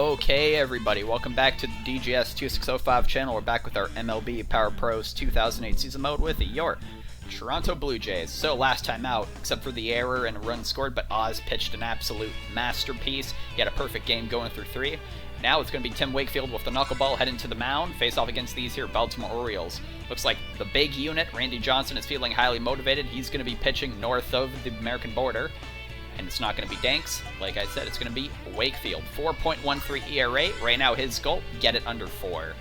Okay, everybody, welcome back to the DGS 2605 channel. We're back with our MLB Power Pros 2008 season mode with your Toronto Blue Jays. So last time out, except for the error and a run scored, but Oz pitched an absolute masterpiece. He had a perfect game going through 3. Now it's going to be Tim Wakefield with the knuckleball heading to the mound, face off against these here Baltimore Orioles. Looks like the big unit, Randy Johnson, is feeling highly motivated. He's going to be pitching north of the American border. And it's not going to be Danks. Like I said, it's going to be Wakefield. 4.13 ERA. Right now, his goal, get it under 4.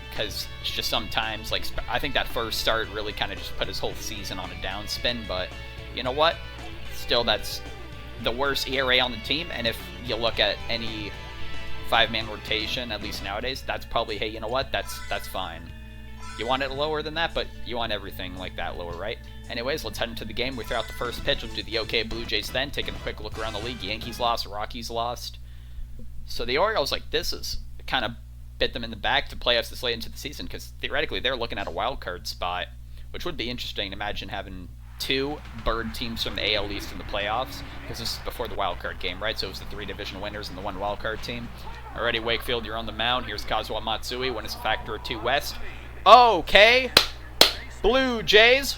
Because it's just sometimes, like, I think that first start really kind of just put his whole season on a downspin. But you know what? Still, that's the worst ERA on the team. And if you look at any 5-man rotation, at least nowadays, that's probably, hey, you know what? That's fine. You want it lower than that, but you want everything like that lower, right? Anyways, let's head into the game. We throw out the first pitch. We'll do the OK Blue Jays then, taking a quick look around the league. Yankees lost, Rockies lost. So the Orioles, like, this is kind of bit them in the back to play us this late into the season, because theoretically they're looking at a wild card spot, which would be interesting. Imagine having 2 bird teams from the AL East in the playoffs, because this is before the wild card game, right? So it was the 3 division winners and the 1 wild card team. Alrighty, Wakefield, you're on the mound. Here's Kazuo Matsui when it's a factor of 2 West. Okay, Blue Jays,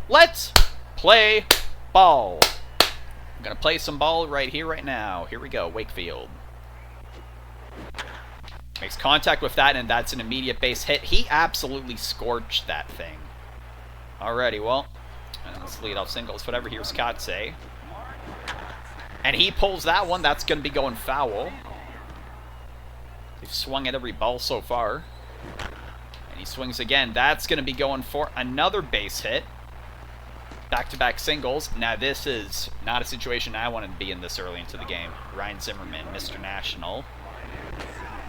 let's play ball. I'm going to play some ball right here, right now. Here we go, Wakefield. Makes contact with that, and that's an immediate base hit. He absolutely scorched that thing. Alrighty, well, and let's lead off singles, whatever. Here's Katse. And he pulls that one. That's going to be going foul. They've swung at every ball so far. And he swings again. That's going to be going for another base hit. Back-to-back singles. Now, this is not a situation I wanted to be in this early into the game. Ryan Zimmerman, Mr. National.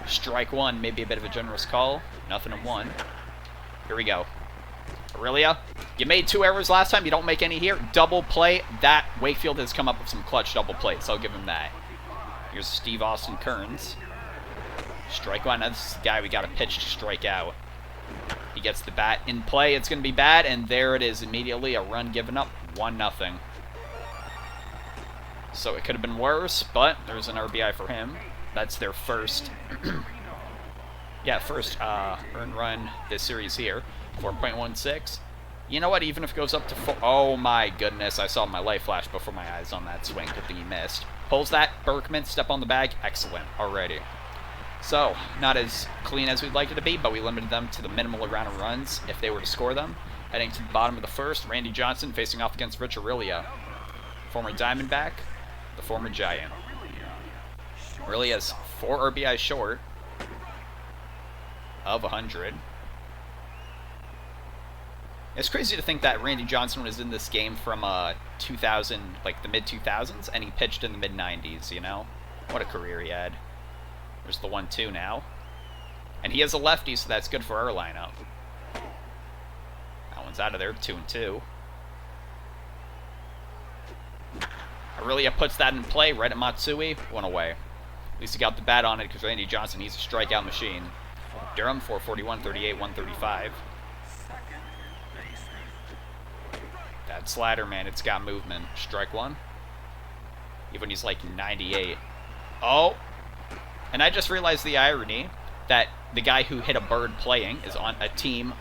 Strike 1, maybe a bit of a generous call. 0-1. Here we go. Aurelia, you made 2 errors last time. You don't make any here. Double play. That Wakefield has come up with some clutch double plays. I'll give him that. Here's Steve Austin Kearns. Strike 1. Now, this is the guy we got to pitch to strike out. He gets the bat in play. It's going to be bad, and there it is immediately. A run given up. 1-0. So it could have been worse, but there's an RBI for him. That's their first, first earned run this series here. 4.16. You know what? Even if it goes up to 4. Oh my goodness! I saw my light flash before my eyes on that swing. Good thing he missed. Pulls that. Berkman, step on the bag. Excellent. Already. So, not as clean as we'd like it to be, but we limited them to the minimal amount of runs if they were to score them. Heading to the bottom of the first, Randy Johnson facing off against Rich Aurelia. Former Diamondback, the former Giant. Aurelia's 4 RBI short of 100. It's crazy to think that Randy Johnson was in this game from 2000, like the mid-2000s, and he pitched in the mid-90s, you know? What a career he had. There's the 1-2 now. And he has a lefty, so that's good for our lineup. That one's out of there, 2-2. Aurelia puts that in play right at Matsui. 1 away. At least he got the bat on it because Randy Johnson, he's a strikeout machine. Durham, 441, 38, 135. That slider, man, it's got movement. Strike 1. Even when he's like 98. Oh! And I just realized the irony that the guy who hit a bird playing is on a team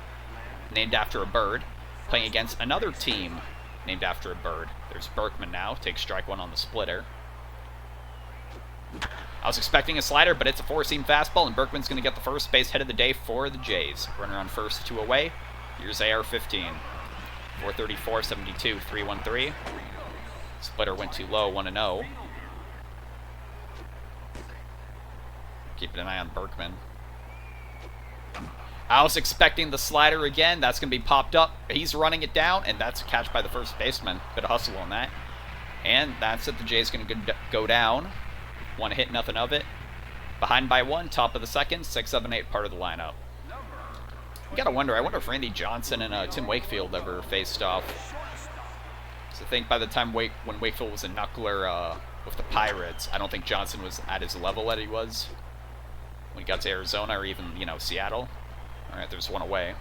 named after a bird, playing against another team named after a bird. There's Berkman now. Takes strike 1 on the splitter. I was expecting a slider, but it's a 4-seam fastball, and Berkman's going to get the first base hit of the day for the Jays. Runner on first, 2 away. Here's AR-15. 434, 72, 313. Splitter went too low, 1-0. Keeping an eye on Berkman. I was expecting the slider again. That's going to be popped up. He's running it down, and that's a catch by the first baseman. Bit of hustle on that. And that's it. The Jays going to go down. 1 hit, nothing of it. Behind by 1, top of the second. 6, 7, 8, part of the lineup. You got to wonder. I wonder if Randy Johnson and Tim Wakefield ever faced off. So I think by the time when Wakefield was a knuckler with the Pirates, I don't think Johnson was at his level that he was when he got to Arizona or even, you know, Seattle. All right, there's 1 away.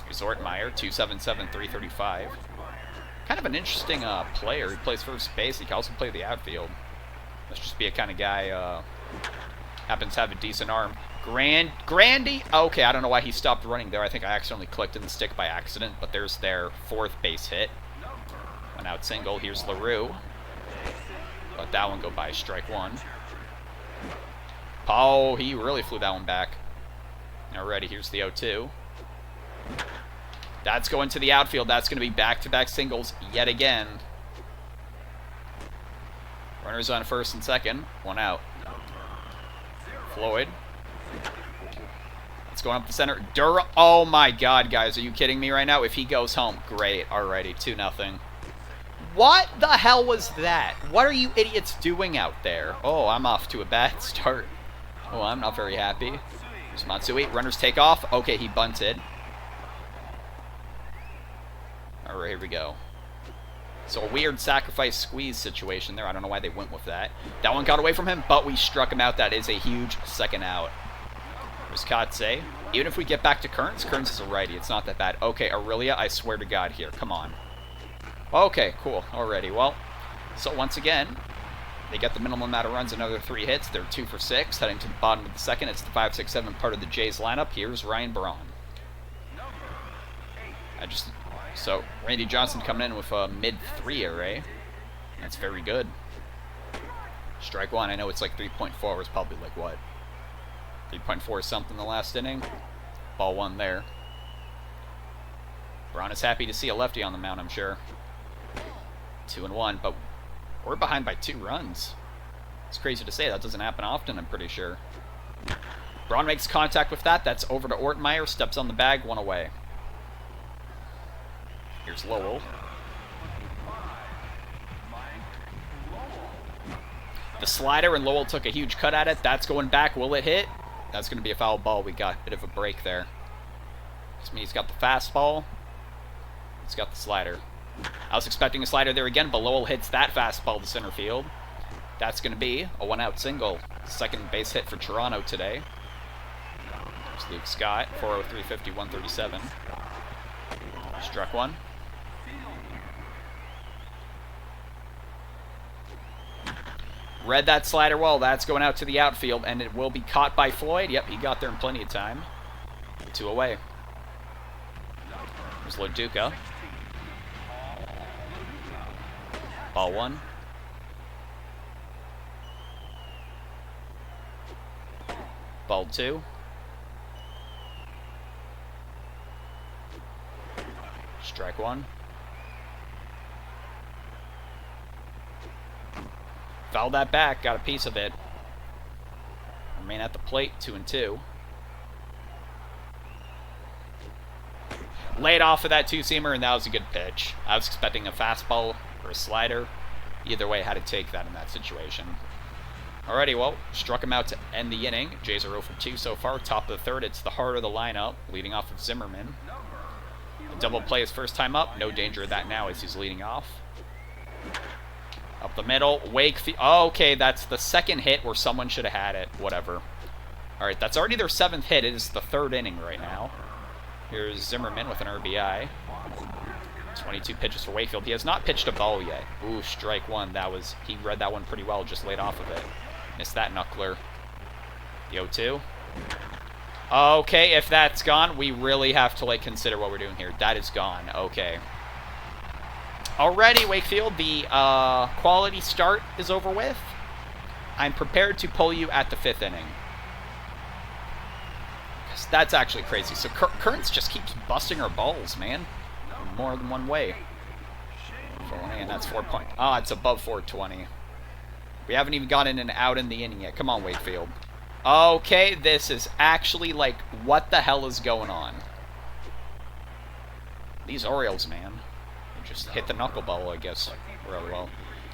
Here's Ortmeyer, 277, 335. Kind of an interesting player. He plays first base. He can also play the outfield. Let's just be a kind of guy Happens to have a decent arm. Grandy. Okay, I don't know why he stopped running there. I think I accidentally clicked in the stick by accident, but there's their 4th base hit. One out single. Here's LaRue. Let that one go by. Strike 1. Oh, he really flew that one back. Alrighty, here's the 0-2. That's going to the outfield. That's going to be back-to-back singles yet again. Runners on first and second. One out. Floyd. It's going up the center. Oh my god, guys. Are you kidding me right now? If he goes home, great. Alrighty, 2-0. What the hell was that? What are you idiots doing out there? Oh, I'm off to a bad start. Oh, I'm not very happy. There's Matsui. Runners take off. Okay, he bunted. Alright, here we go. So a weird sacrifice squeeze situation there. I don't know why they went with that. That one got away from him, but we struck him out. That is a huge second out. There's Katse. Even if we get back to Kearns is a righty. It's not that bad. Okay, Aurelia, I swear to God here. Come on. Okay, cool. Alrighty, well. So once again, they get the minimum amount of runs, another 3 hits. They're 2 for 6, heading to the bottom of the second. It's the 5-6-7 part of the Jays lineup. Here's Ryan Braun. So, Randy Johnson coming in with a mid-3 array. That's very good. Strike 1. I know it's like 3.4. It was probably like, what? 3.4 something the last inning. Ball 1 there. Braun is happy to see a lefty on the mound, I'm sure. 2-1, but we're behind by 2 runs. It's crazy to say. That doesn't happen often, I'm pretty sure. Braun makes contact with that. That's over to Ortmeyer. Steps on the bag. 1 away. Here's Lowell. The slider, and Lowell took a huge cut at it. That's going back. Will it hit? That's going to be a foul ball. We got a bit of a break there. This means he's got the fastball. He's got the slider. I was expecting a slider there again, but Lowell hits that fastball to center field. That's going to be a 1-out single. Second base hit for Toronto today. There's Luke Scott, 403, 50, 137. Struck 1. Read that slider well. That's going out to the outfield, and it will be caught by Floyd. Yep, he got there in plenty of time. 2 away. There's Loduca. Ball 1. Ball 2. Strike 1. Fouled that back, got a piece of it. Remain at the plate, 2-2. Laid off of that 2-seamer, and that was a good pitch. I was expecting a fastball or a slider. Either way, I had to take that in that situation. Alrighty, well, struck him out to end the inning. Jays are 0 for 2 so far. Top of the third, it's the heart of the lineup, leading off of Zimmerman. A double play his first time up. No danger of that now as he's leading off. Up the middle, Wakefield. Oh, okay, that's the second hit where someone should have had it. Whatever. Alright, that's already their 7th hit. It is the 3rd inning right now. Here's Zimmerman with an RBI. 22 pitches for Wakefield. He has not pitched a ball yet. Ooh, strike 1. He read that one pretty well, just laid off of it. Missed that knuckler. The 0-2. Okay, if that's gone, we really have to, like, consider what we're doing here. That is gone. Okay. Already, Wakefield, the quality start is over with. I'm prepared to pull you at the 5th inning. That's actually crazy. So Kearns just keeps busting our balls, man. More than one way. And that's 4 point. Oh, it's above 420. We haven't even gotten an out in the inning yet. Come on, Wakefield. Okay, this is actually like, what the hell is going on? These Orioles, man. They just hit the knuckleball, I guess, really well.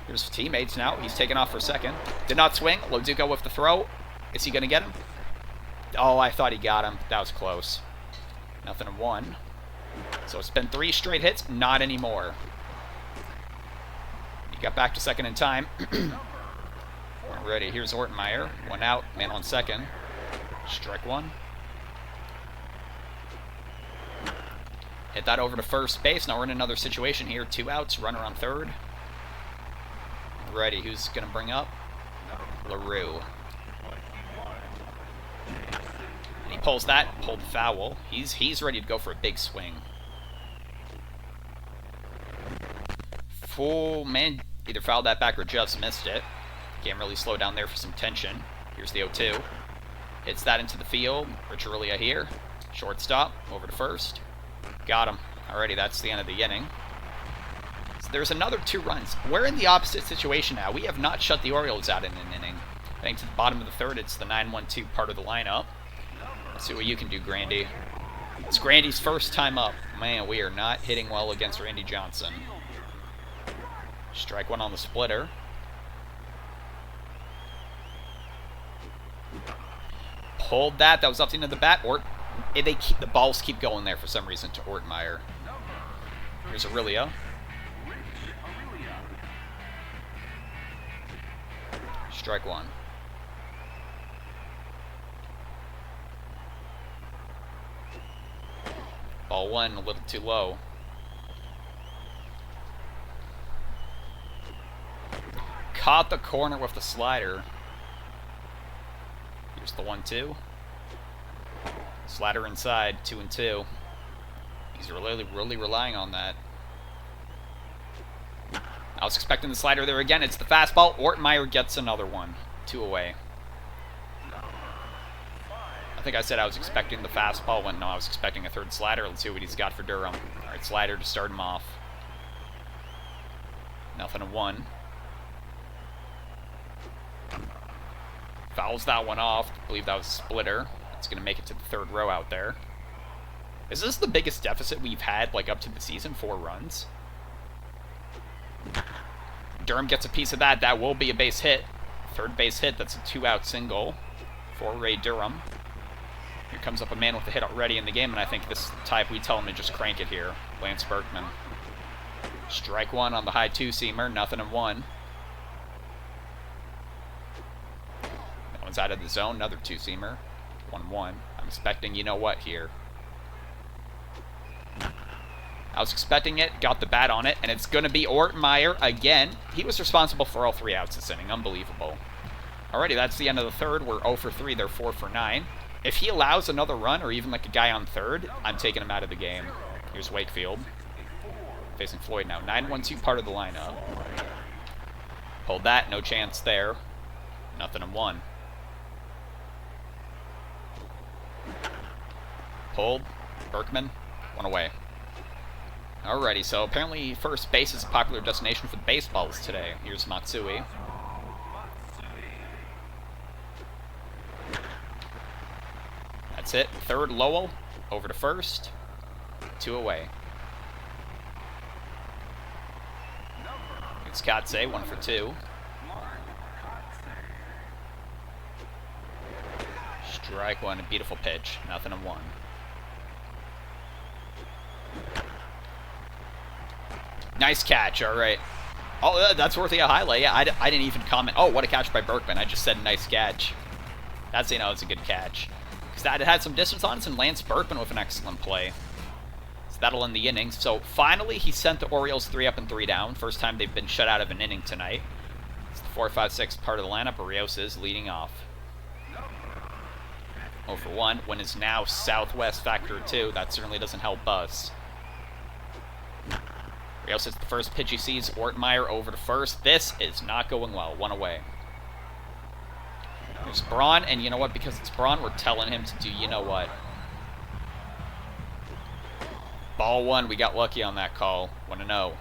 Here's teammates now. He's taken off for second. Did not swing. Loduca with the throw. Is he going to get him? Oh, I thought he got him. That was close. 0-1. So it's been 3 straight hits. Not anymore. He got back to second in time. Alrighty, here's Ortmeyer. 1 out, man on second. Strike 1. Hit that over to first base. Now we're in another situation here. 2 outs, runner on third. Alrighty, who's going to bring up? LaRue. pulls that, pulled the foul. He's ready to go for a big swing. Full man, either fouled that back or just missed it. Game really slowed down there for some tension. Here's the 0-2. Hits that into the field. Rich Aurelia here. Shortstop, over to first. Got him. Alrighty, that's the end of the inning. So there's another 2 runs. We're in the opposite situation now. We have not shut the Orioles out in an inning. Heading to the bottom of the 3rd, it's the 9-1-2 part of the lineup. Let's see what you can do, Grandy. It's Grandy's first time up. Man, we are not hitting well against Randy Johnson. Strike 1 on the splitter. Pulled that. That was up the end of the bat. The balls keep going there for some reason to Ortmeyer. Here's Aurelia. Strike 1. Ball 1, a little too low. Caught the corner with the slider. Here's the 1-2. Slider inside, 2-2. He's really relying on that. I was expecting the slider there again. It's the fastball. Ortmeyer gets another one. 2 away. I think I said I was expecting the fastball when no, I was expecting a 3rd slider. Let's see what he's got for Durham. Alright, slider to start him off. 0-1. Fouls that one off. I believe that was a splitter. It's going to make it to the 3rd row out there. Is this the biggest deficit we've had, like, up to the season? 4 runs? Durham gets a piece of that. That will be a base hit. 3rd base hit. That's a 2-out single for Ray Durham. Here comes up a man with a hit already in the game, and I think this is the type we tell him to just crank it here. Lance Berkman. Strike 1 on the high 2-seamer. 0-1. That one's out of the zone. Another 2-seamer. 1-1. I'm expecting you-know-what here. I was expecting it, got the bat on it, and it's going to be Ortmeyer again. He was responsible for all 3 outs this inning. Unbelievable. Alrighty, that's the end of the 3rd. We're 0 for 3. They're 4 for 9. If he allows another run, or even like a guy on 3rd, I'm taking him out of the game. Here's Wakefield. Facing Floyd now. 9-1-2 part of the lineup. Pulled that, no chance there. 0-1. Pulled. Berkman. 1 away. Alrighty, so apparently first base is a popular destination for the baseballs today. Here's Matsui. That's it. 3rd, Lowell. Over to 1st. 2 away. It's Katse, 1 for 2. Strike 1, a beautiful pitch. 0-1. Nice catch, alright. Oh, that's worthy a highlight. Yeah, I didn't even comment. Oh, what a catch by Berkman. I just said nice catch. That's, you know, it's a good catch. Because that had some distance on us, and Lance Berkman with an excellent play. So that'll end the inning. So finally, he sent the Orioles 3 up and 3 down. First time they've been shut out of an inning tonight. It's the 4-5-6 part of the lineup. Rios is leading off. 0 for 1. Win is now Southwest factor 2. That certainly doesn't help us. Rios hits the first pitch he sees. Ortmeyer over to 1st. This is not going well. 1 away. There's Braun, and you know what? Because it's Braun, we're telling him to do you-know-what. Ball 1. We got lucky on that call. 1-0.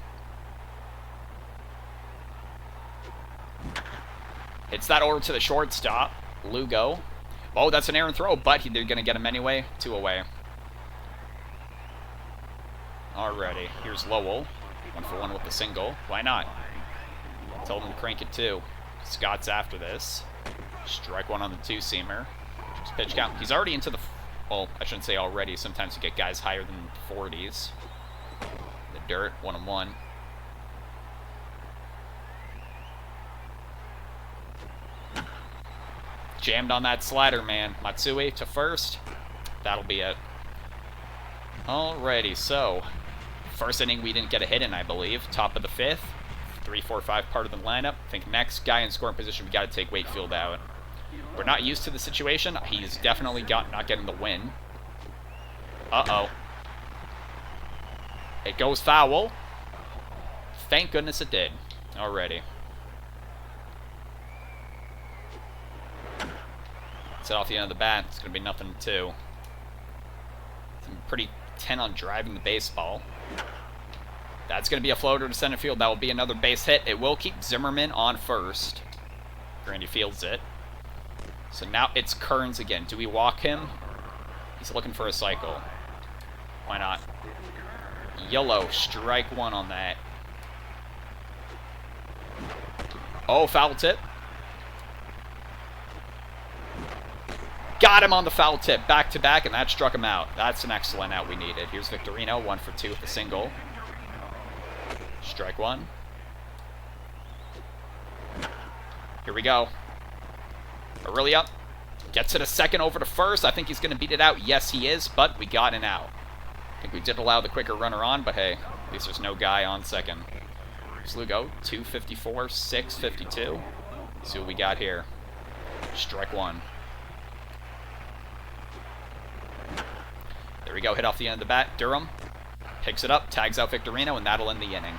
Hits that over to the shortstop. Lugo. Oh, that's an errant throw, but they're going to get him anyway. 2 away. Alrighty. Here's Lowell. 1 for 1 with the single. Why not? Tell him to crank it too. Scott's after this. Strike 1 on the 2-seamer. Pitch count. He's already into the... Well, I shouldn't say already. Sometimes you get guys higher than 40s. The dirt. 1-1. Jammed on that slider, man. Matsui to 1st. That'll be it. Alrighty, so... First inning we didn't get a hit in, I believe. Top of the 5th. 3-4-5 part of the lineup. I think next guy in scoring position, we got to take Wakefield out. We're not used to the situation. He's definitely not getting the win. Uh-oh. It goes foul. Thank goodness it did. Alrighty. Set off the end of the bat. It's going to be nothing to. I'm pretty intent on driving the baseball. That's going to be a floater to center field. That will be another base hit. It will keep Zimmerman on first. Grandy fields it. So now it's Kearns again. Do we walk him? He's looking for a cycle. Why not? Yellow. Strike one on that. Oh, foul tip. Got him on the foul tip. Back to back, and that struck him out. That's an excellent out we needed. Here's Victorino. 1 for 2 with a single. Strike one. Here we go. Aurelia gets it a second over to first. I think he's going to beat it out. Yes, he is, but we got an out. I think we did allow the quicker runner on, but hey, at least there's no guy on second. Here's Lugo. 254, 652. See what we got here. Strike one. There we go. Hit off the end of the bat. Durham picks it up, tags out Victorino, and that'll end the inning.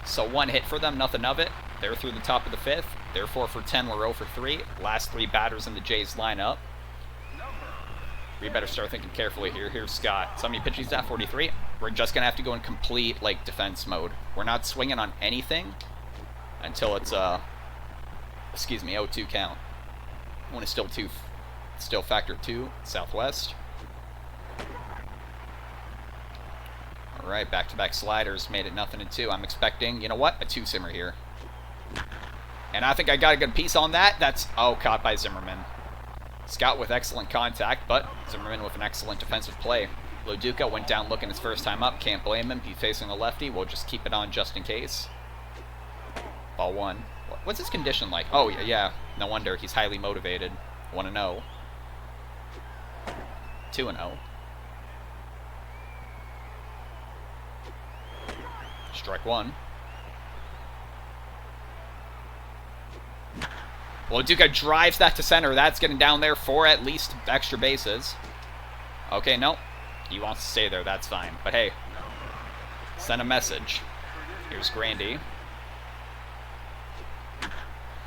So one hit for them, nothing of it. They're through the top of the fifth. They're 4 for 10. We're 0 for 3. Last 3 batters in the Jays lineup. We better start thinking carefully here. Here's Scott. So how many pitches at? 43. We're just going to have to go in complete, like, defense mode. We're not swinging on anything until it's, 0-2 count. One is still factor 2, Southwest. All right, back-to-back sliders made it 0-2. I'm expecting, you know what, a 2-simmer here. And I think I got a good piece on that. That's, caught by Zimmerman. Scott with excellent contact, but Zimmerman with an excellent defensive play. Loduca went down looking his first time up. Can't blame him. He's facing a lefty. We'll just keep it on just in case. Ball one. What's his condition like? Oh, yeah. No wonder. He's highly motivated. 1-0. 2-0. Strike one. Well, Duca drives that to center. That's getting down there for at least extra bases. Okay, no. He wants to stay there. That's fine. But hey, send a message. Here's Grandy.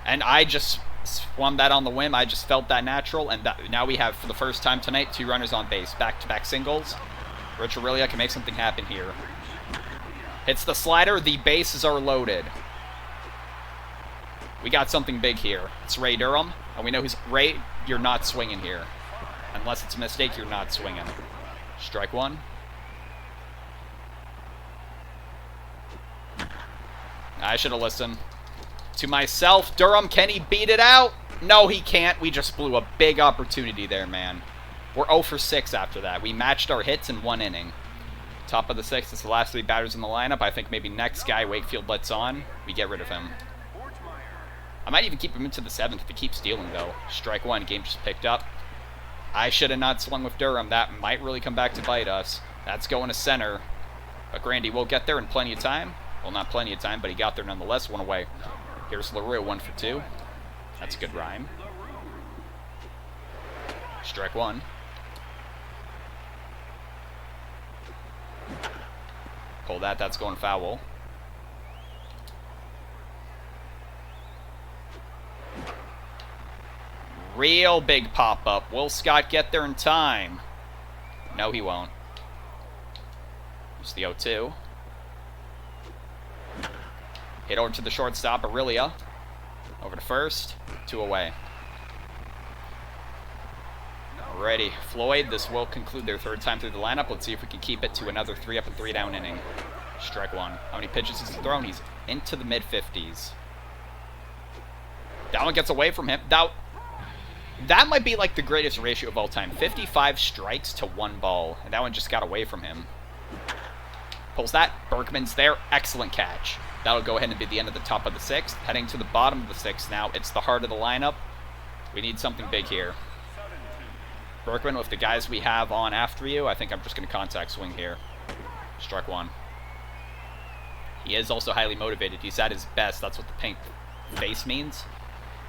And I just swung that on the whim. I just felt that natural. And now we have, for the first time tonight, 2 runners on base. Back-to-back singles. Rich Aurelia can make something happen here. Hits the slider. The bases are loaded. We got something big here. It's Ray Durham, and we know who's Ray. You're not swinging here. Unless it's a mistake, you're not swinging. Strike one. I should have listened to myself. Durham, can he beat it out? No, he can't. We just blew a big opportunity there, man. We're 0 for 6 after that. We matched our hits in 1 inning. Top of the 6th, it's the last 3 batters in the lineup. I think maybe next guy Wakefield lets on, we get rid of him. I might even keep him into the 7th if he keeps stealing, though. Strike one. Game just picked up. I should have not swung with Durham. That might really come back to bite us. That's going to center. But Grandy will get there in plenty of time. Well, not plenty of time, but he got there nonetheless. 1 away. Here's LaRue, 1 for 2. That's a good rhyme. Strike one. Pull that. That's going foul. Real big pop-up. Will Scott get there in time? No, he won't. Here's the 0-2. Hit over to the shortstop, Aurelia. Over to first. 2 away. Alrighty. Floyd, this will conclude their 3rd time through the lineup. Let's see if we can keep it to another 3-up and 3-down inning. Strike one. How many pitches has he thrown? He's into the mid-50s. That one gets away from him. That might be like the greatest ratio of all time. 55 strikes to 1 ball. And that one just got away from him. Pulls that. Berkman's there. Excellent catch. That'll go ahead and be the end of the top of the 6th. Heading to the bottom of the 6th now. It's the heart of the lineup. We need something big here. Berkman, with the guys we have on after you, I think I'm just going to contact swing here. Struck one. He is also highly motivated. He's at his best. That's what the pink face means.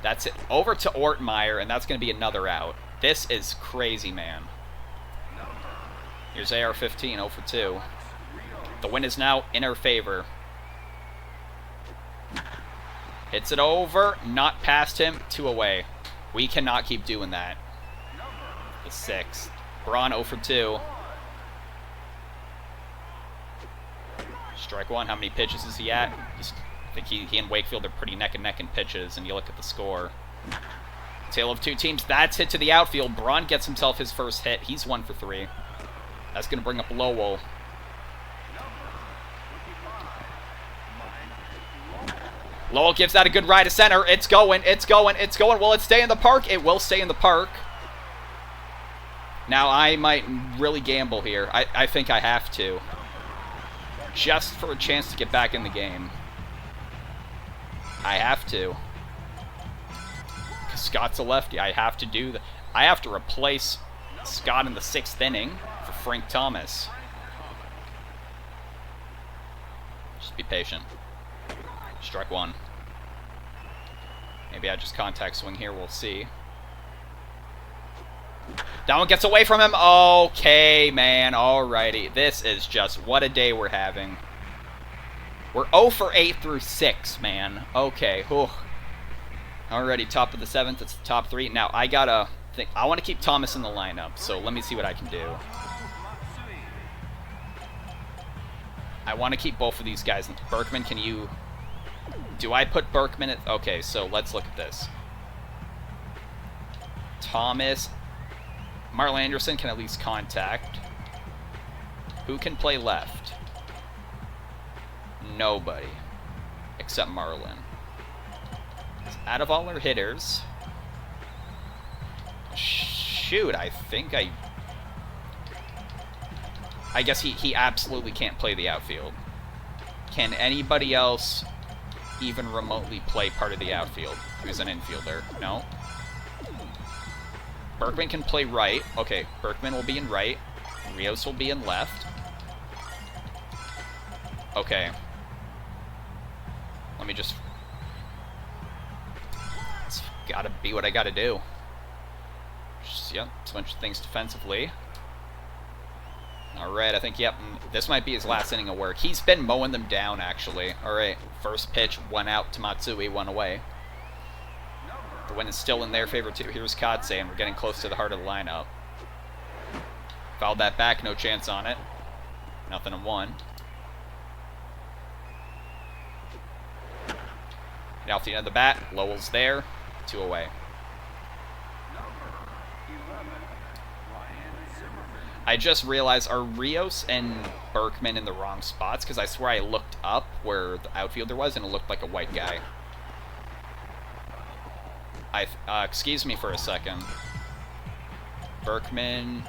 That's it. Over to Ortmeyer, and that's going to be another out. This is crazy, man. Here's AR-15, 0 for 2. The win is now in our favor. Hits it over, not past him, 2 away. We cannot keep doing that. The 6th. Braun 0 for 2. Strike 1. How many pitches is he at? I think he and Wakefield are pretty neck and neck in pitches, and you look at the score. Tale of 2 teams. That's hit to the outfield. Braun gets himself his first hit. He's 1 for 3. That's going to bring up Lowell. Lowell gives that a good ride to center. It's going, it's going, it's going. Will it stay in the park? It will stay in the park. Now, I might really gamble here. I think I have to. Just for a chance to get back in the game. I have to. Because Scott's a lefty. I have to do that. I have to replace Scott in the 6th inning for Frank Thomas. Just be patient. Strike 1. Maybe I just contact swing here. We'll see. That one gets away from him. Okay, man. Alrighty. This is just what a day we're having. We're 0 for 8 through 6, man. Okay. Whew. Already top of the 7th. It's the top 3. Now, I gotta think. I want to keep Thomas in the lineup, so let me see what I can do. I want to keep both of these guys. Berkman, can you... Do I put Berkman at... Okay, so let's look at this. Thomas. Marlon Anderson can at least contact. Who can play left? Nobody. Except Marlon. Out of all our hitters... Shoot, I think I guess he absolutely can't play the outfield. Can anybody else even remotely play part of the outfield who's an infielder? No? Berkman can play right. Okay, Berkman will be in right. Rios will be in left. Okay. Let me just... It's gotta be what I gotta do. Just, yep, it's a bunch of things defensively. Alright, I think, yep, this might be his last inning of work. He's been mowing them down, actually. Alright, first pitch, 1 out to Matsui, 1 away. The win is still in their favor, too. Here's Katse, and we're getting close to the heart of the lineup. Fouled that back, no chance on it. Nothing in 1. And off the end of the bat, Lowell's there, 2 away. I just realized, are Rios and Berkman in the wrong spots? Because I swear I looked up where the outfielder was, and it looked like a white guy. Excuse me for a second. Berkman...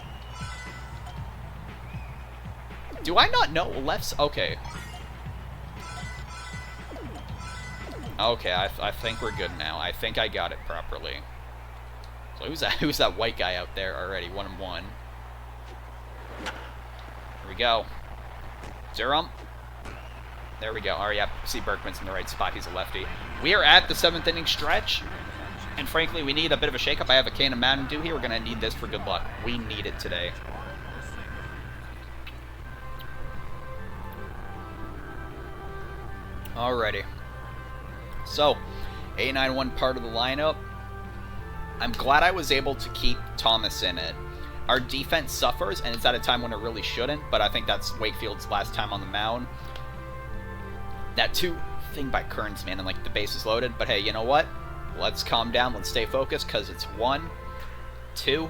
Do I not know left's... Okay. Okay, I think we're good now. I think I got it properly. So who's that white guy out there already? 1-1. Here we go. Zerum. There we go. All right, yeah, see Berkman's in the right spot. He's a lefty. We are at the 7th inning stretch, and frankly, we need a bit of a shakeup. I have a can of Mountain Dew here. We're going to need this for good luck. We need it today. Alrighty. So, 8-9-1 part of the lineup. I'm glad I was able to keep Thomas in it. Our defense suffers, and it's at a time when it really shouldn't, but I think that's Wakefield's last time on the mound. That 2 thing by Kearns, man, and like the base is loaded, but hey, you know what? Let's calm down, let's stay focused, because it's 1, 2,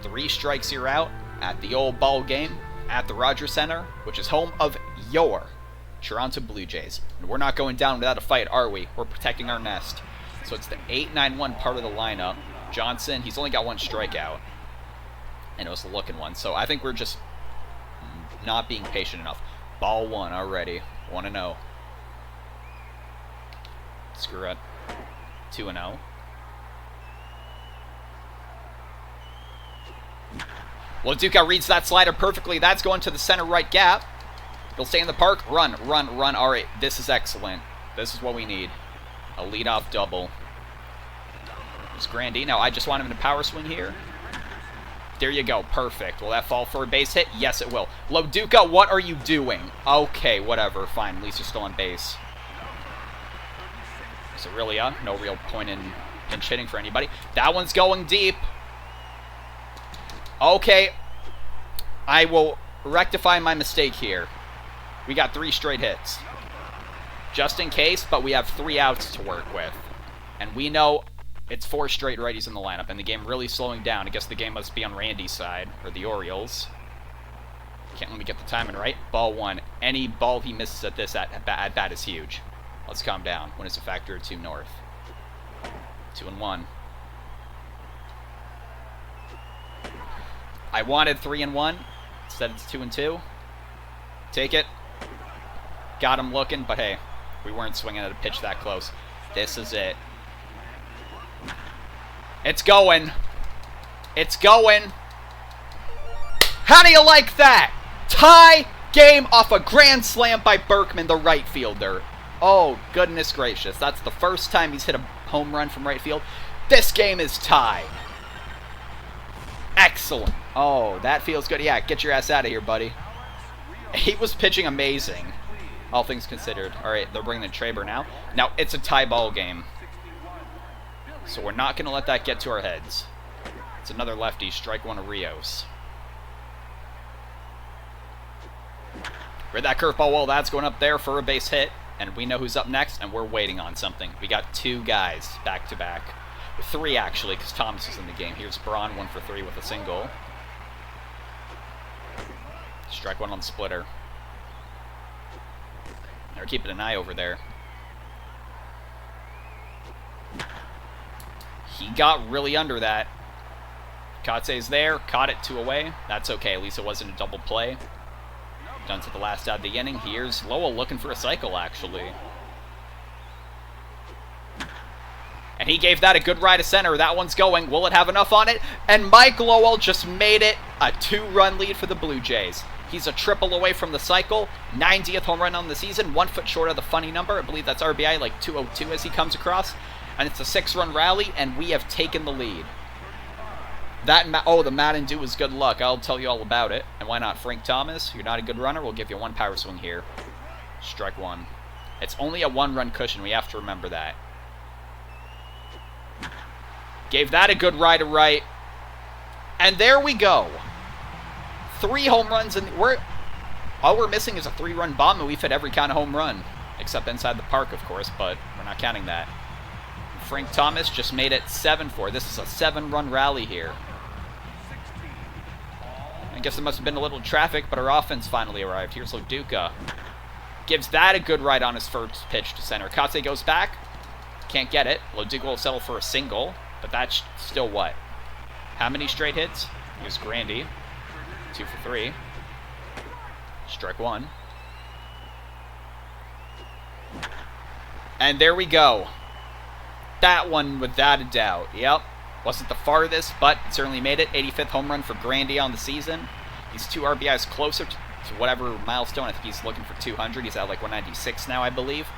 3 strikes, you're out at the old ball game at the Rogers Center, which is home of your Toronto Blue Jays. And we're not going down without a fight, are we? We're protecting our nest. So it's the 8-9-1 part of the lineup. Johnson, he's only got 1 strikeout. And it was a looking one. So I think we're just not being patient enough. Ball 1 already. 1-0. Screw it. 2-0. Well, Duca reads that slider perfectly. That's going to the center right gap. It'll stay in the park. Run, run, run. All right, this is excellent. This is what we need. A leadoff double. It's Grandy. Now, I just want him to power swing here. There you go. Perfect. Will that fall for a base hit? Yes, it will. Loduca, what are you doing? Okay, whatever. Fine. At least you're still on base. So really, no real point in pinch hitting for anybody. That one's going deep. Okay. I will rectify my mistake here. We got 3 straight hits. Just in case, but we have 3 outs to work with. And we know it's 4 straight righties in the lineup, and the game really slowing down. I guess the game must be on Randy's side, or the Orioles. Can't let me get the timing right. Ball 1. Any ball he misses at this at bat is huge. Let's calm down. When it's a factor of 2 north. 2-1. I wanted 3-1. Instead it's 2-2. Take it. Got him looking, but hey, we weren't swinging at a pitch that close. This is it. It's going. It's going. How do you like that? Tie game off a grand slam by Berkman, the right fielder. Oh, goodness gracious. That's the first time he's hit a home run from right field. This game is tied. Excellent. Oh, that feels good. Yeah, get your ass out of here, buddy. He was pitching amazing, all things considered. All right, they're bringing in Traber now. Now, it's a tie ball game. So we're not going to let that get to our heads. It's another lefty, strike 1 of Rios. Read that curveball. Well, that's going up there for a base hit. And we know who's up next, and we're waiting on something. We got 2 guys back-to-back. 3, actually, because Thomas is in the game. Here's Braun, 1 for 3 with a single. Strike 1 on the splitter. They're keeping an eye over there. He got really under that. Katse's there. Caught it 2 away. That's okay. At least it wasn't a double play. Done to the last out of the inning. Here's Lowell looking for a cycle, actually. And he gave that a good ride to center. That one's going. Will it have enough on it? And Mike Lowell just made it a 2-run lead for the Blue Jays. He's a triple away from the cycle. 90th home run on the season. 1 foot short of the funny number. I believe that's RBI, like 202 as he comes across. And it's a 6-run rally, and we have taken the lead. The Madden do was good luck. I'll tell you all about it. And why not? Frank Thomas, you're not a good runner. We'll give you 1 power swing here. Strike 1. It's only a 1-run cushion. We have to remember that. Gave that a good ride to right. And there we go. 3 home runs, and all we're missing is a 3-run bomb, and we've hit every kind of home run. Except inside the park, of course, but we're not counting that. Frank Thomas just made it 7-4. This is a 7-run rally here. I guess there must have been a little traffic, but our offense finally arrived. Here's Loduca. Gives that a good ride on his first pitch to center. Katse goes back. Can't get it. Loduca will settle for a single, but that's still what? How many straight hits? Here's Grandy. 2 for 3. Strike 1. And there we go. That one, without a doubt. Yep. Wasn't the farthest, but certainly made it. 85th home run for Grandy on the season. He's 2 RBIs closer to whatever milestone. I think he's looking for 200. He's at like 196 now, I believe.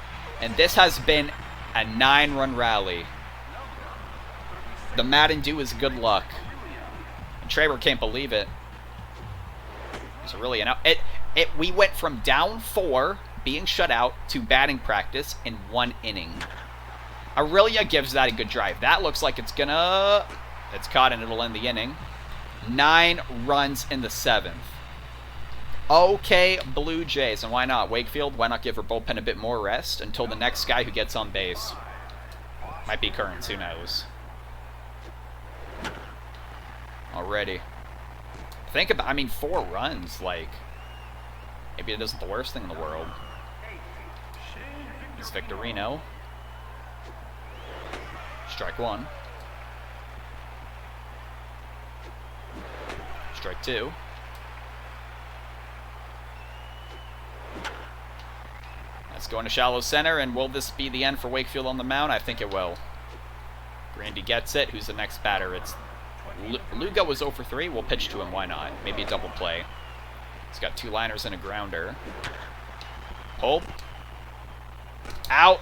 And this has been a 9-run rally. The Madden do is good luck. And Traber can't believe it. So really, we went from down 4, being shut out, to batting practice in 1 inning. Aurelia gives that a good drive. That looks like it's gonna... It's caught and it'll end the inning. 9 runs in the 7th. Okay, Blue Jays. And why not? Wakefield, why not give her bullpen a bit more rest until the next guy who gets on base? Might be Kearns, who knows? Already. Think about, 4 runs, like... Maybe it isn't the worst thing in the world. It's Victorino. Strike 1. Strike 2. That's going to shallow center, and will this be the end for Wakefield on the mound? I think it will. Grandy gets it. Who's the next batter? It's Lugo was 0 for 3. We'll pitch to him. Why not? Maybe a double play. He's got 2 liners and a grounder. Pull. Out.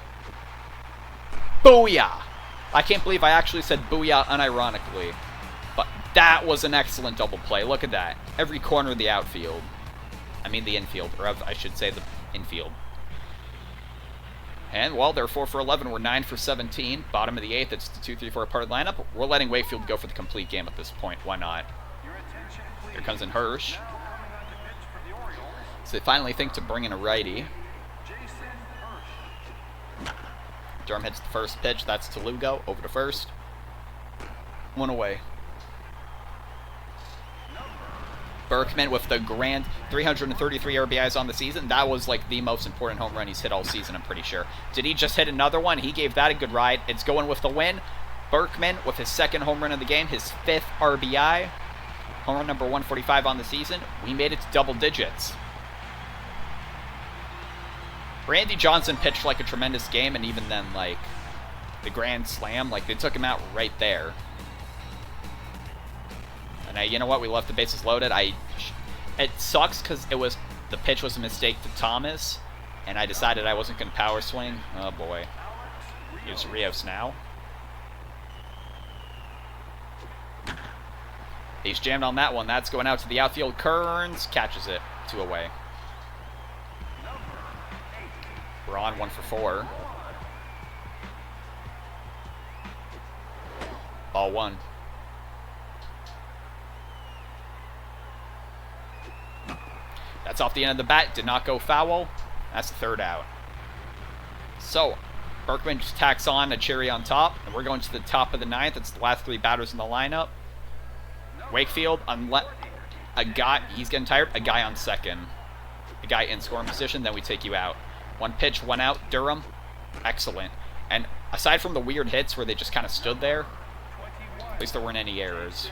Booyah! I can't believe I actually said booyah unironically. But that was an excellent double play. Look at that. Every corner of the outfield. I mean the infield, or I should say the infield. And, well, they're 4 for 11. We're 9 for 17. Bottom of the 8th. It's the 2-3-4 part lineup. We're letting Wakefield go for the complete game at this point. Why not? Here comes in Hirsch. So they finally think to bring in a righty. Durham hits the first pitch. That's to Lugo. Over to first. 1 away. Berkman with the grand 333 RBIs on the season. That was like the most important home run he's hit all season, I'm pretty sure. Did he just hit another one? He gave that a good ride. It's going with the win. Berkman with his second home run of the game, his 5th RBI. Home run number 145 on the season. We made it to double digits. Randy Johnson pitched like a tremendous game, and even then, like, the grand slam, like, they took him out right there. And you know what? We left the bases loaded. It sucks because the pitch was a mistake to Thomas, and I decided I wasn't going to power swing. Oh boy, here's Rios now. He's jammed on that one. That's going out to the outfield. Kearns catches it. 2 away. We're on 1 for 4. Ball 1. That's off the end of the bat. Did not go foul. That's the 3rd out. So, Berkman just tacks on a cherry on top, and we're going to the top of the 9th. It's the last 3 batters in the lineup. Wakefield, a guy, he's getting tired. A guy on second. A guy in scoring position, then we take you out. 1 pitch, 1 out. Durham, excellent. And aside from the weird hits where they just kind of stood there, at least there weren't any errors.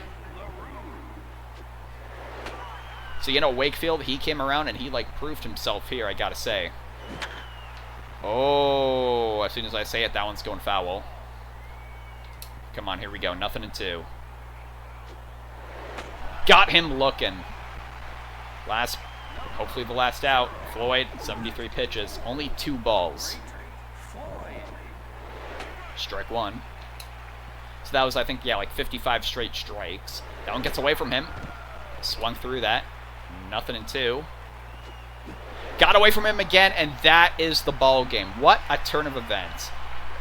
So, you know, Wakefield, he came around and he, like, proved himself here, I gotta say. Oh, as soon as I say it, that one's going foul. Come on, here we go. 0-2. Got him looking. Hopefully the last out. Floyd, 73 pitches. Only 2 balls. Strike 1. So that was, I think, yeah, like 55 straight strikes. That one gets away from him. Swung through that. 0-2. Got away from him again, and that is the ball game. What a turn of events.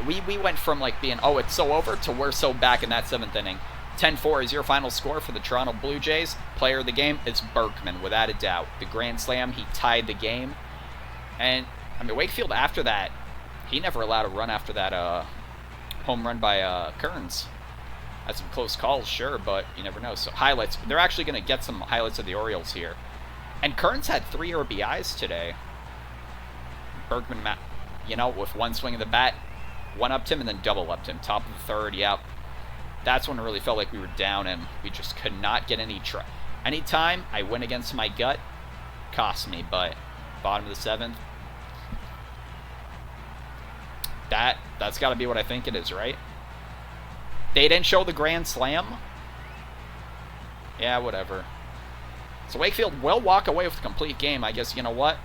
We went from like being, oh, it's so over, to we're so back in that 7th inning. 10-4 is your final score for the Toronto Blue Jays. Player of the game is Berkman, without a doubt. The grand slam, he tied the game. And, I mean, Wakefield after that, he never allowed a run after that home run by Kearns. Had some close calls, sure, but you never know. So highlights. They're actually going to get some highlights of the Orioles here. And Kearns had 3 RBIs today. Berkman, you know, with 1 swing of the bat, 1-upped him and then double-upped him. Top of the 3rd, yeah. That's when it really felt like we were down and we just could not get any try. Anytime I went against my gut, cost me, but bottom of the 7th, that's got to be what I think it is, right? They didn't show the grand slam? Yeah, whatever. So Wakefield will walk away with a complete game. I guess, you know what?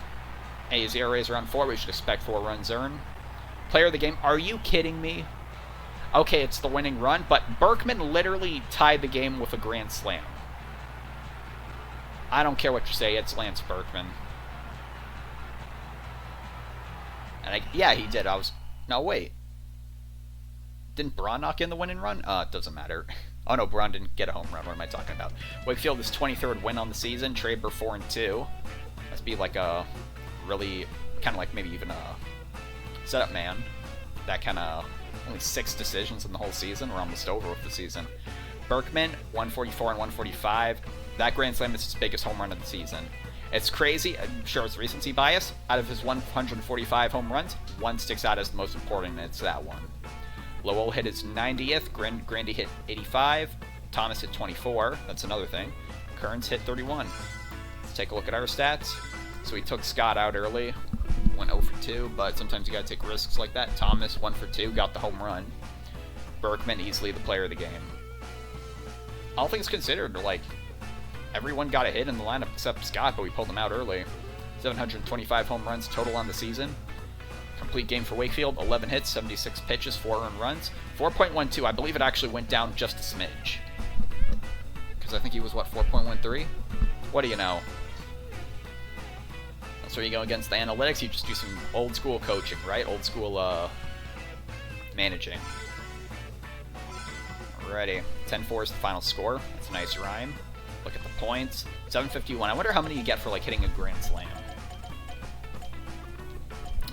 Hey, his ERA is around 4. We should expect 4 runs earned. Player of the game. Are you kidding me? Okay, it's the winning run, but Berkman literally tied the game with a grand slam. I don't care what you say. It's Lance Berkman. And yeah, he did. No, wait. Didn't Braun knock in the winning run? It doesn't matter. Oh no, Braun didn't get a home run. What am I talking about? Wakefield is 23rd win on the season. Traber 4-2. Must be like a really kind of like maybe even a setup man. That kind of only 6 decisions in the whole season. We're almost over with the season. Berkman 144 and 145. That grand slam is his biggest home run of the season. It's crazy. I'm sure it's recency bias. Out of his 145 home runs, 1 sticks out as the most important, and it's that one. Lowell hit his 90th. Grandy hit 85. Thomas hit 24. That's another thing. Kearns hit 31. Let's take a look at our stats. So we took Scott out early. Went 0 for 2, but sometimes you gotta take risks like that. Thomas 1 for 2, got the home run. Berkman easily the player of the game. All things considered, like, everyone got a hit in the lineup except Scott, but we pulled him out early. 725 home runs total on the season. Complete game for Wakefield, 11 hits, 76 pitches, 4 earned runs. 4.12, I believe it actually went down just a smidge. Because I think he was, what, 4.13? What do you know? That's where you go against the analytics, you just do some old school coaching, right? Old school, managing. Alrighty, 10-4 is the final score. That's a nice rhyme. Look at the points. 751. I wonder how many you get for, like, hitting a grand slam.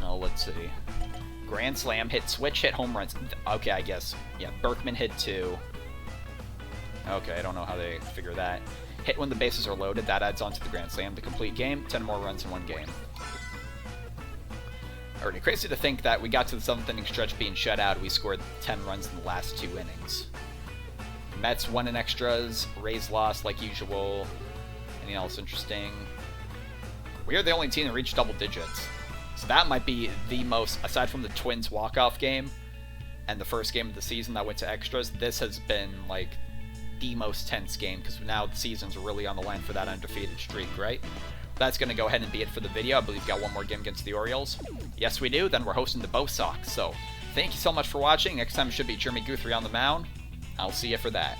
Oh, let's see. Grand slam, hit switch, hit home runs. Okay, I guess. Yeah, Berkman hit 2. Okay, I don't know how they figure that. Hit when the bases are loaded. That adds on to the grand slam. The complete game, 10 more runs in 1 game. Already crazy to think that we got to the 7th inning stretch being shut out. We scored 10 runs in the last 2 innings. Mets won in extras. Rays lost like usual. Anything else interesting? We are the only team that reached double digits. So that might be the most, aside from the Twins walk-off game and the first game of the season that went to extras, this has been like the most tense game because now the season's really on the line for that undefeated streak, right? That's going to go ahead and be it for the video. I believe we've got one more game against the Orioles. Yes, we do. Then we're hosting the Bo Sox. So thank you so much for watching. Next time it should be Jeremy Guthrie on the mound. I'll see you for that.